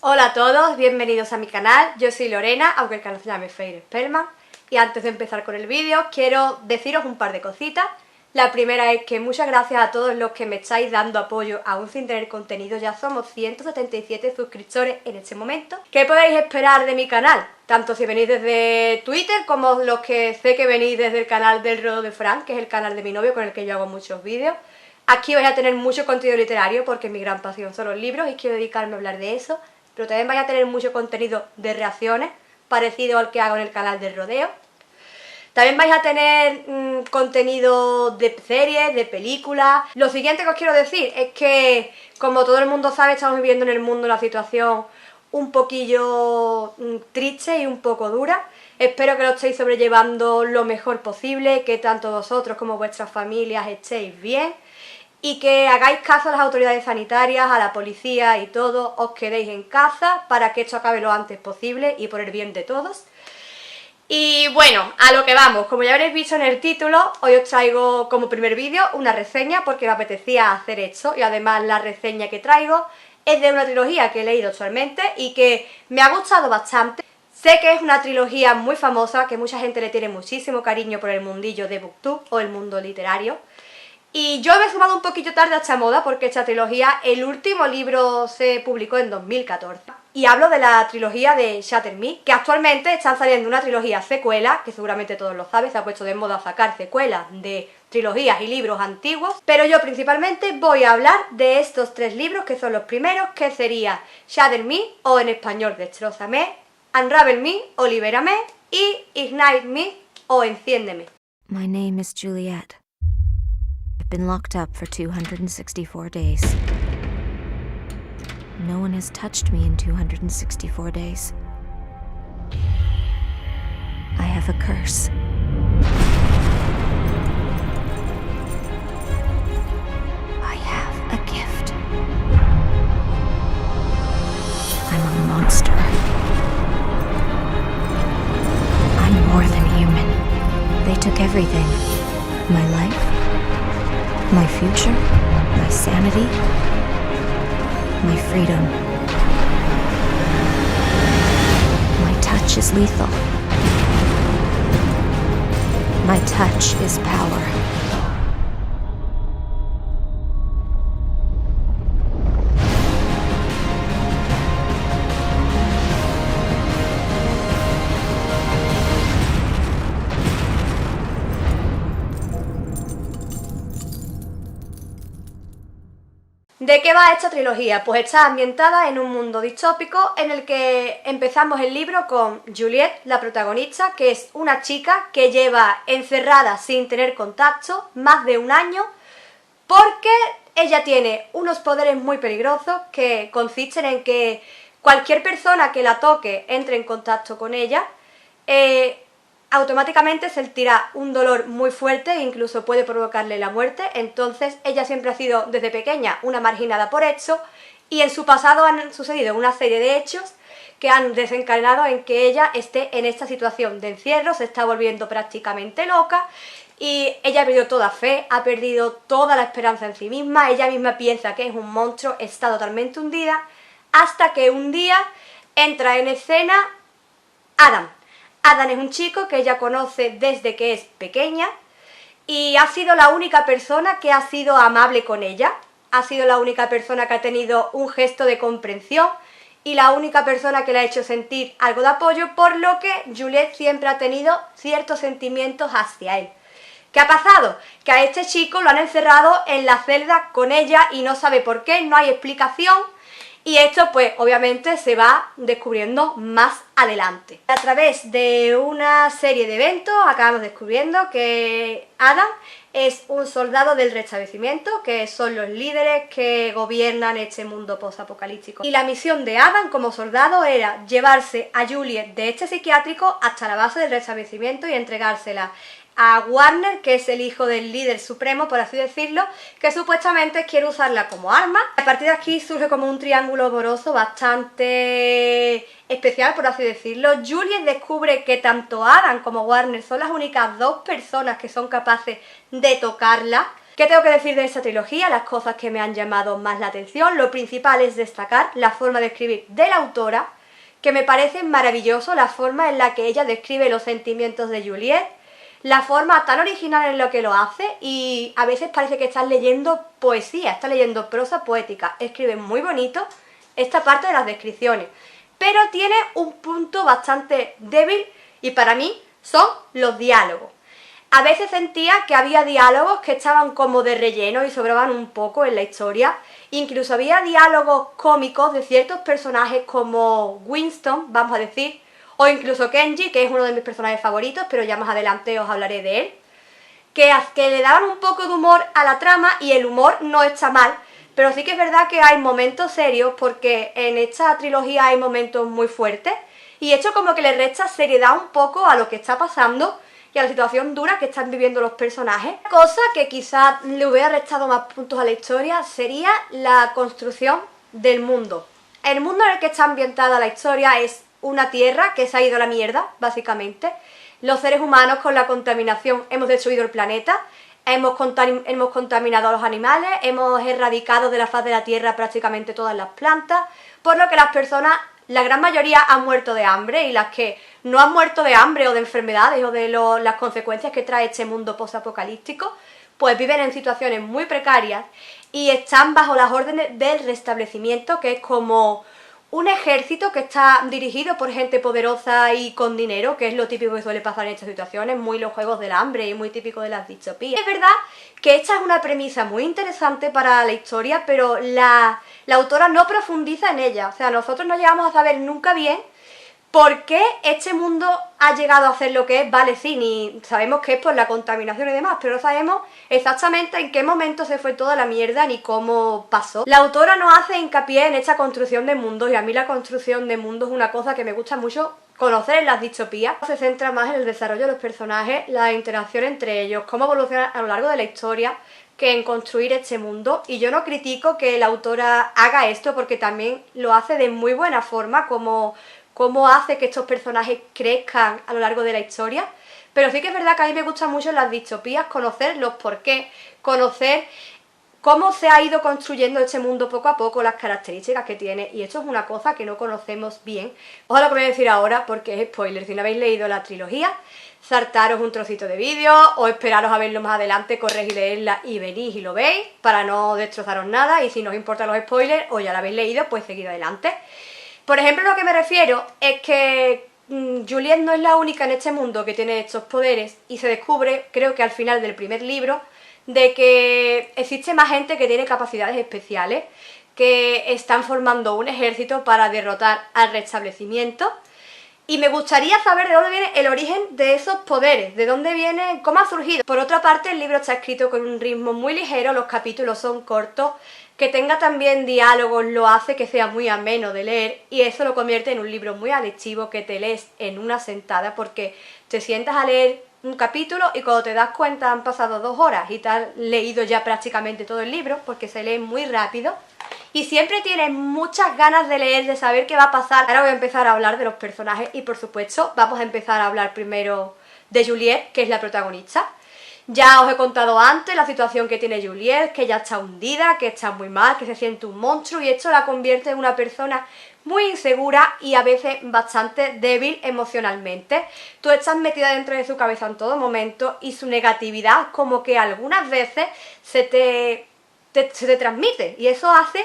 Hola a todos, bienvenidos a mi canal, yo soy Lorena, aunque el canal se llame Fairy Spellman. Y antes de empezar con el vídeo, quiero deciros un par de cositas. La primera es que muchas gracias a todos los que me estáis dando apoyo aún sin tener contenido. Ya somos 177 suscriptores en este momento. ¿Qué podéis esperar de mi canal? Tanto si venís desde Twitter como los que sé que venís desde el canal del Rodo de Fran, que es el canal de mi novio con el que yo hago muchos vídeos. Aquí vais a tener mucho contenido literario porque mi gran pasión son los libros y quiero dedicarme a hablar de eso. Pero también vais a tener mucho contenido de reacciones, parecido al que hago en el canal del Rodeo. También vais a tener contenido de series, de películas. Lo siguiente que os quiero decir es que, como todo el mundo sabe, estamos viviendo en el mundo una situación un poquillo triste y un poco dura. Espero que lo estéis sobrellevando lo mejor posible, que tanto vosotros como vuestras familias estéis bien. Y que hagáis caso a las autoridades sanitarias, a la policía y todo, os quedéis en casa para que esto acabe lo antes posible y por el bien de todos. Y bueno, a lo que vamos, como ya habréis visto en el título, hoy os traigo como primer vídeo una reseña porque me apetecía hacer esto y además la reseña que traigo es de una trilogía que he leído actualmente y que me ha gustado bastante. Sé que es una trilogía muy famosa, que mucha gente le tiene muchísimo cariño por el mundillo de BookTube o el mundo literario. Y yo me he sumado un poquito tarde a esta moda porque esta trilogía, el último libro se publicó en 2014. Y hablo de la trilogía de Shattered Me, que actualmente están saliendo una trilogía secuela, que seguramente todos lo saben, se ha puesto de moda sacar secuelas de trilogías y libros antiguos. Pero yo principalmente voy a hablar de estos tres libros, que son los primeros, que sería Shattered Me, o en español Destrózame, Unravel Me, o Libérame, y Ignite Me, o Enciéndeme. My name is Juliet. I've been locked up for 264 days. No one has touched me in 264 days. I have a curse. I have a gift. I'm a monster. I'm more than human. They took everything. My life, my future, my sanity, my freedom. My touch is lethal. My touch is power. ¿De qué va esta trilogía? Pues está ambientada en un mundo distópico en el que empezamos el libro con Juliet, la protagonista, que es una chica que lleva encerrada sin tener contacto más de un año porque ella tiene unos poderes muy peligrosos que consisten en que cualquier persona que la toque entre en contacto con ella automáticamente sentirá un dolor muy fuerte e incluso puede provocarle la muerte. Entonces ella siempre ha sido desde pequeña una marginada por esto y en su pasado han sucedido una serie de hechos que han desencadenado en que ella esté en esta situación de encierro, se está volviendo prácticamente loca y ella ha perdido toda fe, ha perdido toda la esperanza en sí misma, ella misma piensa que es un monstruo, está totalmente hundida, hasta que un día entra en escena Adam. Adam es un chico que ella conoce desde que es pequeña y ha sido la única persona que ha sido amable con ella, ha sido la única persona que ha tenido un gesto de comprensión y la única persona que le ha hecho sentir algo de apoyo, por lo que Juliet siempre ha tenido ciertos sentimientos hacia él. ¿Qué ha pasado? Que a este chico lo han encerrado en la celda con ella y no sabe por qué, no hay explicación. Y esto pues obviamente se va descubriendo más adelante. A través de una serie de eventos acabamos descubriendo que Adam es un soldado del restablecimiento, que son los líderes que gobiernan este mundo post-apocalíptico. Y la misión de Adam como soldado era llevarse a Juliet de este psiquiátrico hasta la base del restablecimiento y entregársela a Warner, que es el hijo del líder supremo, por así decirlo, que supuestamente quiere usarla como arma. A partir de aquí surge como un triángulo amoroso bastante especial, por así decirlo. Juliet descubre que tanto Adam como Warner son las únicas dos personas que son capaces de tocarla, ¿Qué tengo que decir de esta trilogía? Las cosas que me han llamado más la atención. Lo principal es destacar la forma de escribir de la autora, que me parece maravilloso la forma en la que ella describe los sentimientos de Juliet, la forma tan original en lo que lo hace, y a veces parece que estás leyendo poesía, estás leyendo prosa poética. Escribe muy bonito esta parte de las descripciones, pero tiene un punto bastante débil y para mí son los diálogos. A veces sentía que había diálogos que estaban como de relleno y sobraban un poco en la historia. Incluso había diálogos cómicos de ciertos personajes como Winston, vamos a decir, o incluso Kenji, que es uno de mis personajes favoritos, pero ya más adelante os hablaré de él, que le daban un poco de humor a la trama, y el humor no está mal, pero sí que es verdad que hay momentos serios, porque en esta trilogía hay momentos muy fuertes, y esto como que le resta seriedad un poco a lo que está pasando y a la situación dura que están viviendo los personajes. Cosa que quizás le hubiera restado más puntos a la historia sería la construcción del mundo. El mundo en el que está ambientada la historia es una tierra que se ha ido a la mierda, básicamente. Los seres humanos, con la contaminación, hemos destruido el planeta, hemos contaminado a los animales, hemos erradicado de la faz de la tierra prácticamente todas las plantas, por lo que las personas, la gran mayoría, han muerto de hambre, y las que no han muerto de hambre o de enfermedades o de las consecuencias que trae este mundo posapocalíptico, pues viven en situaciones muy precarias y están bajo las órdenes del restablecimiento, que es como un ejército que está dirigido por gente poderosa y con dinero, que es lo típico que suele pasar en estas situaciones, muy los juegos del hambre y muy típico de las distopías. Es verdad que esta es una premisa muy interesante para la historia, pero la autora no profundiza en ella. O sea, nosotros no llegamos a saber nunca bien por qué este mundo ha llegado a ser lo que es. Vale, sí, ni sabemos que es por la contaminación y demás, pero no sabemos exactamente en qué momento se fue toda la mierda ni cómo pasó. La autora nos hace hincapié en esta construcción de mundos, y a mí la construcción de mundos es una cosa que me gusta mucho conocer en las distopías. Se centra más en el desarrollo de los personajes, la interacción entre ellos, cómo evolucionan a lo largo de la historia, que en construir este mundo. Y yo no critico que la autora haga esto, porque también lo hace de muy buena forma, como cómo hace que estos personajes crezcan a lo largo de la historia. Pero sí que es verdad que a mí me gusta mucho en las distopías conocer los porqués, conocer cómo se ha ido construyendo este mundo poco a poco, las características que tiene, y esto es una cosa que no conocemos bien. Ojalá lo que voy a decir ahora, porque es spoiler. Si no habéis leído la trilogía, saltaros un trocito de vídeo o esperaros a verlo más adelante, corréis y leerla y venís y lo veis para no destrozaros nada, y si no os importan los spoilers o ya la habéis leído, pues seguid adelante. Por ejemplo, lo que me refiero es que Juliet no es la única en este mundo que tiene estos poderes, y se descubre, creo que al final del primer libro, de que existe más gente que tiene capacidades especiales, que están formando un ejército para derrotar al restablecimiento. Y me gustaría saber de dónde viene el origen de esos poderes, de dónde viene, cómo ha surgido. Por otra parte, el libro está escrito con un ritmo muy ligero, los capítulos son cortos, que tenga también diálogos lo hace que sea muy ameno de leer, y eso lo convierte en un libro muy adictivo que te lees en una sentada, porque te sientas a leer un capítulo y cuando te das cuenta han pasado 2 horas y te has leído ya prácticamente todo el libro, porque se lee muy rápido. Y siempre tienes muchas ganas de leer, de saber qué va a pasar. Ahora voy a empezar a hablar de los personajes y, por supuesto, vamos a empezar a hablar primero de Juliet, que es la protagonista. Ya os he contado antes la situación que tiene Juliet, que ya está hundida, que está muy mal, que se siente un monstruo, y esto la convierte en una persona muy insegura y a veces bastante débil emocionalmente. Tú estás metida dentro de su cabeza en todo momento, y su negatividad como que algunas veces se te transmite, y eso hace,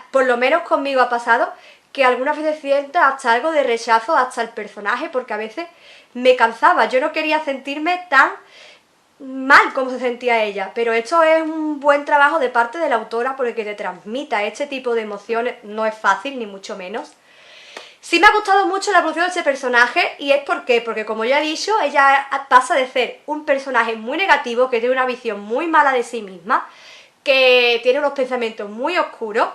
por lo menos conmigo ha pasado, que algunas veces sienta hasta algo de rechazo hacia el personaje, porque a veces me cansaba, yo no quería sentirme tan mal como se sentía ella, pero esto es un buen trabajo de parte de la autora, porque que te transmita este tipo de emociones no es fácil, ni mucho menos. Sí me ha gustado mucho la evolución de este personaje, y es porque como ya he dicho, ella pasa de ser un personaje muy negativo, que tiene una visión muy mala de sí misma, que tiene unos pensamientos muy oscuros,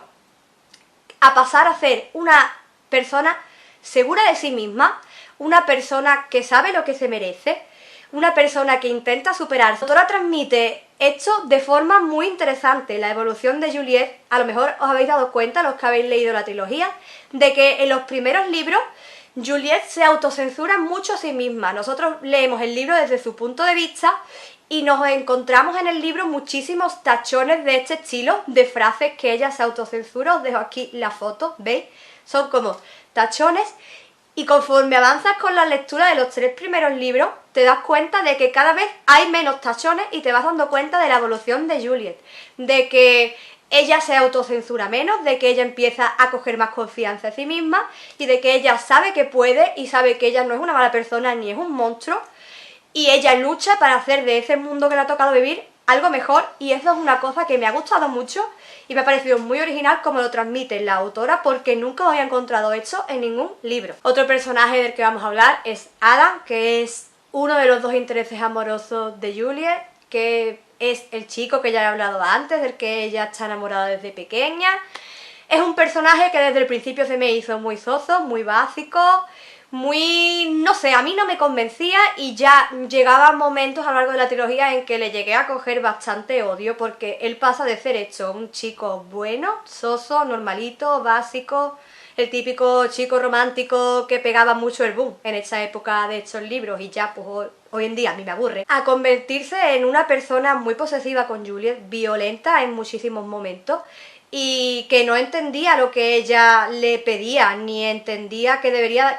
a pasar a ser una persona segura de sí misma, una persona que sabe lo que se merece, una persona que intenta superarse. La autora transmite esto de forma muy interesante, la evolución de Juliet. A lo mejor os habéis dado cuenta, los que habéis leído la trilogía, de que en los primeros libros Juliet se autocensura mucho a sí misma. Nosotros leemos el libro desde su punto de vista y nos encontramos en el libro muchísimos tachones de este estilo, de frases que ella se autocensura. Os dejo aquí la foto, ¿veis? Son como tachones. Y conforme avanzas con la lectura de los 3 primeros libros, te das cuenta de que cada vez hay menos tachones y te vas dando cuenta de la evolución de Juliet. De que ella se autocensura menos, de que ella empieza a coger más confianza en sí misma y de que ella sabe que puede y sabe que ella no es una mala persona ni es un monstruo. Y ella lucha para hacer de ese mundo que le ha tocado vivir algo mejor, y eso es una cosa que me ha gustado mucho y me ha parecido muy original como lo transmite la autora, porque nunca había encontrado esto en ningún libro. Otro personaje del que vamos a hablar es Adam, que es uno de los 2 intereses amorosos de Juliet, que es el chico que ya he hablado antes, del que ella está enamorada desde pequeña. Es un personaje que desde el principio se me hizo muy soso, muy básico, muy, no sé, a mí no me convencía, y ya llegaban momentos a lo largo de la trilogía en que le llegué a coger bastante odio, porque él pasa de ser hecho un chico bueno, soso, normalito, básico, el típico chico romántico que pegaba mucho el boom en esta época de estos libros, y ya pues hoy en día a mí me aburre, a convertirse en una persona muy posesiva con Juliet, violenta en muchísimos momentos, y que no entendía lo que ella le pedía, ni entendía que debía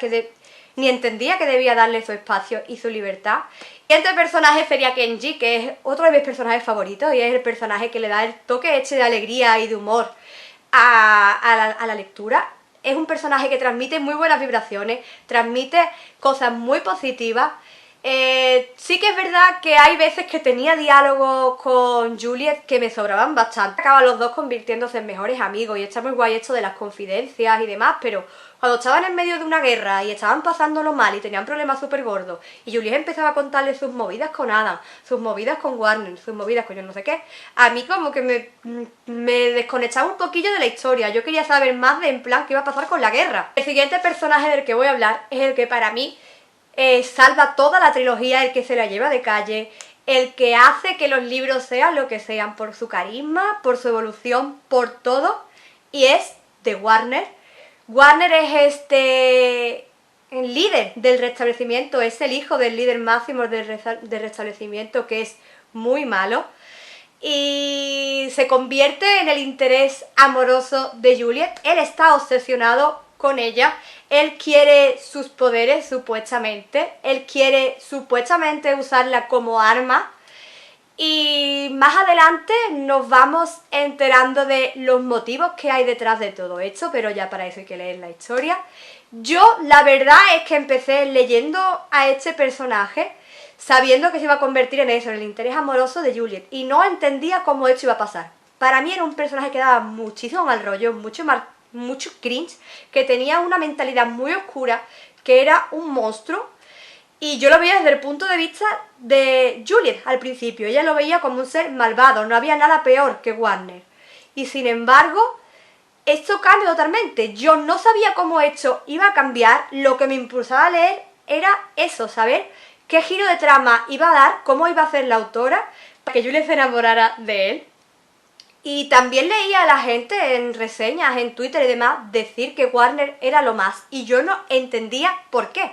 darle su espacio y su libertad. Y este personaje sería Kenji, que es otro de mis personajes favoritos, y es el personaje que le da el toque este de alegría y de humor a la lectura. Es un personaje que transmite muy buenas vibraciones, transmite cosas muy positivas. Sí que es verdad que hay veces que tenía diálogos con Juliet que me sobraban bastante. Acaban los dos convirtiéndose en mejores amigos y está muy guay esto de las confidencias y demás, pero cuando estaban en medio de una guerra y estaban pasándolo mal y tenían problemas súper gordos y Juliet empezaba a contarle sus movidas con Adam, sus movidas con Warner, sus movidas con yo no sé qué, a mí como que me desconectaba un poquillo de la historia. Yo quería saber más de en plan qué iba a pasar con la guerra. El siguiente personaje del que voy a hablar es el que para mí salva toda la trilogía, el que se la lleva de calle, el que hace que los libros sean lo que sean por su carisma, por su evolución, por todo, y es de Warner. Warner es el líder del restablecimiento, es el hijo del líder máximo del restablecimiento, que es muy malo, y se convierte en el interés amoroso de Juliet. Él está obsesionado con ella, él quiere sus poderes supuestamente, él quiere supuestamente usarla como arma, y más adelante nos vamos enterando de los motivos que hay detrás de todo esto, pero ya para eso hay que leer la historia. Yo la verdad es que empecé leyendo a este personaje sabiendo que se iba a convertir en eso, en el interés amoroso de Juliet, y no entendía cómo esto iba a pasar. Para mí era un personaje que daba muchísimo mal rollo, mucho cringe, que tenía una mentalidad muy oscura, que era un monstruo, y yo lo veía desde el punto de vista de Juliet al principio. Ella lo veía como un ser malvado, no había nada peor que Warner, y sin embargo esto cambia totalmente. Yo no sabía cómo esto iba a cambiar. Lo que me impulsaba a leer era eso, saber qué giro de trama iba a dar, cómo iba a hacer la autora para que Juliet se enamorara de él. Y también leía a la gente en reseñas, en Twitter y demás, decir que Warner era lo más, y yo no entendía por qué.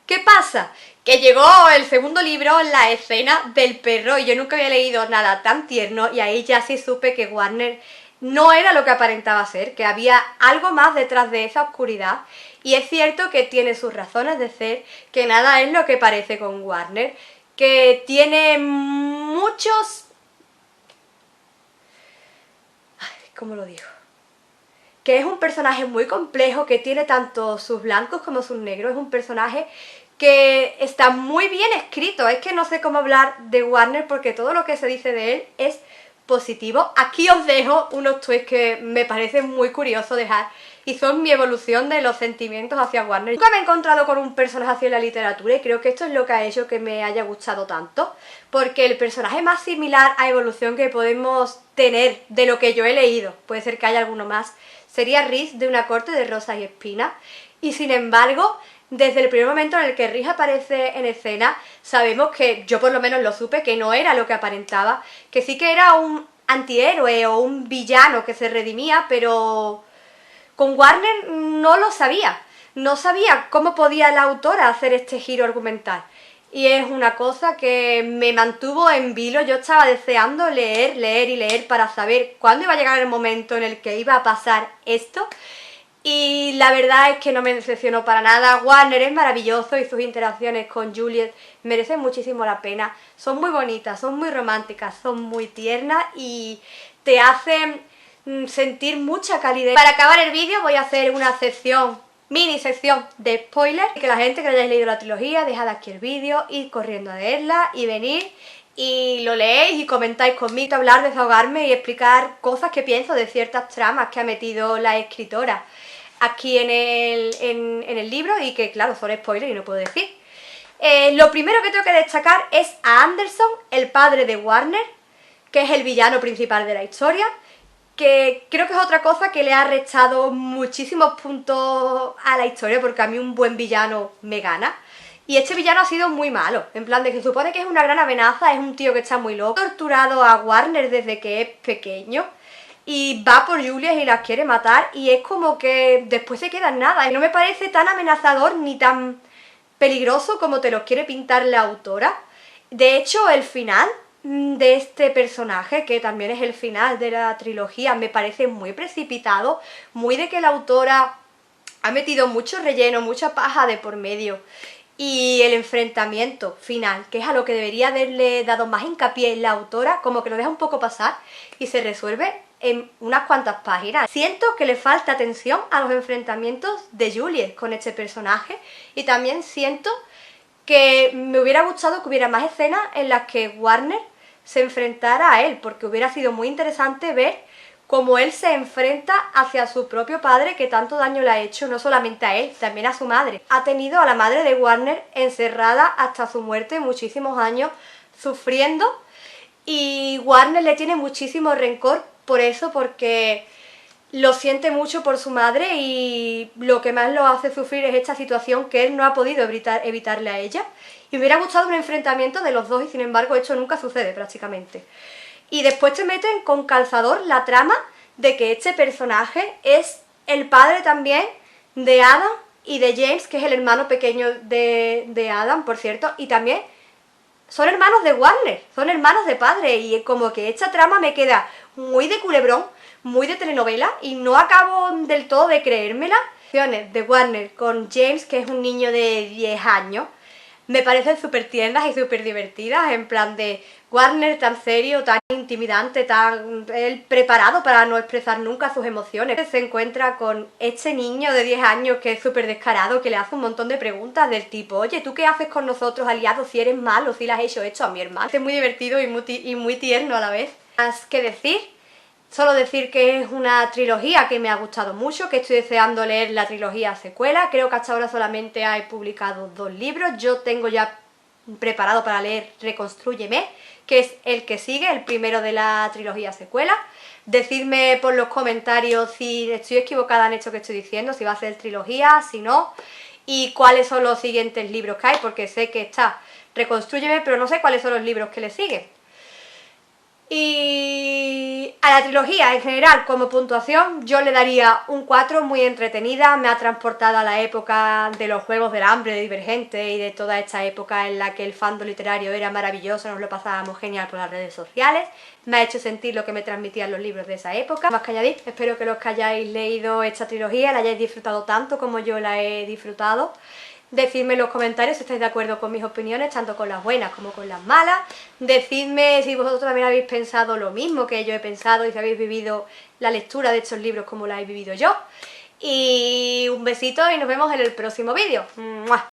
¿Qué pasa? Que llegó el segundo libro, la escena del perro, y yo nunca había leído nada tan tierno, y ahí ya sí supe que Warner no era lo que aparentaba ser, que había algo más detrás de esa oscuridad. Y es cierto que tiene sus razones de ser, que nada es lo que parece con Warner, que tiene muchos... ¿Cómo lo digo? Que es un personaje muy complejo, que tiene tanto sus blancos como sus negros. Es un personaje que está muy bien escrito. Es que no sé cómo hablar de Warner porque todo lo que se dice de él es positivo. Aquí os dejo unos tweets que me parecen muy curioso dejar, y son mi evolución de los sentimientos hacia Warner. Nunca me he encontrado con un personaje así en la literatura, y creo que esto es lo que ha hecho que me haya gustado tanto, porque el personaje más similar a evolución que podemos tener de lo que yo he leído, puede ser que haya alguno más, sería Rhys de Una corte de rosas y espinas, y sin embargo, desde el primer momento en el que Rhys aparece en escena, sabemos que, yo por lo menos lo supe, que no era lo que aparentaba, que sí que era un antihéroe o un villano que se redimía, pero con Warner no lo sabía. no sabía cómo podía la autora hacer este giro argumental. Y es una cosa que me mantuvo en vilo. Yo estaba deseando leer y leer para saber cuándo iba a llegar el momento en el que iba a pasar esto. Y la verdad es que no me decepcionó para nada. Warner es maravilloso y sus interacciones con Juliet merecen muchísimo la pena. Son muy bonitas, son muy románticas, son muy tiernas y te hacen sentir mucha calidez. Para acabar el vídeo voy a hacer una mini sección de spoilers. Que la gente que hayáis leído la trilogía, dejad aquí el vídeo, id corriendo a leerla y venid y lo leéis y comentáis conmigo, hablar, desahogarme y explicar cosas que pienso de ciertas tramas que ha metido la escritora aquí en el libro y que claro son spoilers y no puedo decir. Lo primero que tengo que destacar es a Anderson, el padre de Warner, que es el villano principal de la historia, que creo que es otra cosa que le ha restado muchísimos puntos a la historia, porque a mí un buen villano me gana. Y este villano ha sido muy malo, en plan de que se supone que es una gran amenaza, es un tío que está muy loco, ha torturado a Warner desde que es pequeño y va por Juliet y las quiere matar y es como que después se queda en nada. Y no me parece tan amenazador ni tan peligroso como te lo quiere pintar la autora. De hecho, el final de este personaje, que también es el final de la trilogía, me parece muy precipitado, muy de que la autora ha metido mucho relleno, mucha paja de por medio. Y el enfrentamiento final, que es a lo que debería haberle dado más hincapié la autora, como que lo deja un poco pasar y se resuelve en unas cuantas páginas. Siento que le falta atención a los enfrentamientos de Juliet con este personaje y también siento que me hubiera gustado que hubiera más escenas en las que Warner se enfrentara a él, porque hubiera sido muy interesante ver cómo él se enfrenta hacia su propio padre que tanto daño le ha hecho, no solamente a él, también a su madre. Ha tenido a la madre de Warner encerrada hasta su muerte muchísimos años sufriendo y Warner le tiene muchísimo rencor por eso, porque lo siente mucho por su madre y lo que más lo hace sufrir es esta situación que él no ha podido evitarle a ella. Y me hubiera gustado un enfrentamiento de los dos y sin embargo esto nunca sucede prácticamente. Y después te meten con calzador la trama de que este personaje es el padre también de Adam y de James, que es el hermano pequeño de Adam, por cierto, y también son hermanos de Warner, son hermanos de padre, y como que esta trama me queda muy de culebrón, muy de telenovela, y no acabo del todo de creérmela. De Warner con James, que es un niño de 10 años, me parecen súper tiernas y súper divertidas, en plan de Warner tan serio, tan intimidante, tan él preparado para no expresar nunca sus emociones. Se encuentra con este niño de 10 años que es súper descarado, que le hace un montón de preguntas del tipo, oye, ¿tú qué haces con nosotros aliados si eres malo, si le has hecho esto a mi hermano? Es muy divertido y muy tierno a la vez. Más que decir, solo decir que es una trilogía que me ha gustado mucho, que estoy deseando leer la trilogía secuela. Creo que hasta ahora solamente hay publicado 2 libros. Yo tengo ya preparado para leer Reconstrúyeme, que es el que sigue, el primero de la trilogía secuela. Decidme por los comentarios si estoy equivocada en esto que estoy diciendo, si va a ser trilogía, si no, y cuáles son los siguientes libros que hay, porque sé que está Reconstrúyeme, pero no sé cuáles son los libros que le siguen. Y a la trilogía en general, como puntuación, yo le daría un 4, muy entretenida. Me ha transportado a la época de los Juegos del Hambre, de Divergente y de toda esta época en la que el fandom literario era maravilloso, nos lo pasábamos genial por las redes sociales. Me ha hecho sentir lo que me transmitían los libros de esa época. Más que añadir, espero que los que hayáis leído esta trilogía la hayáis disfrutado tanto como yo la he disfrutado. Decidme en los comentarios si estáis de acuerdo con mis opiniones, tanto con las buenas como con las malas. Decidme si vosotros también habéis pensado lo mismo que yo he pensado y si habéis vivido la lectura de estos libros como la he vivido yo. Y un besito y nos vemos en el próximo vídeo. ¡Mua!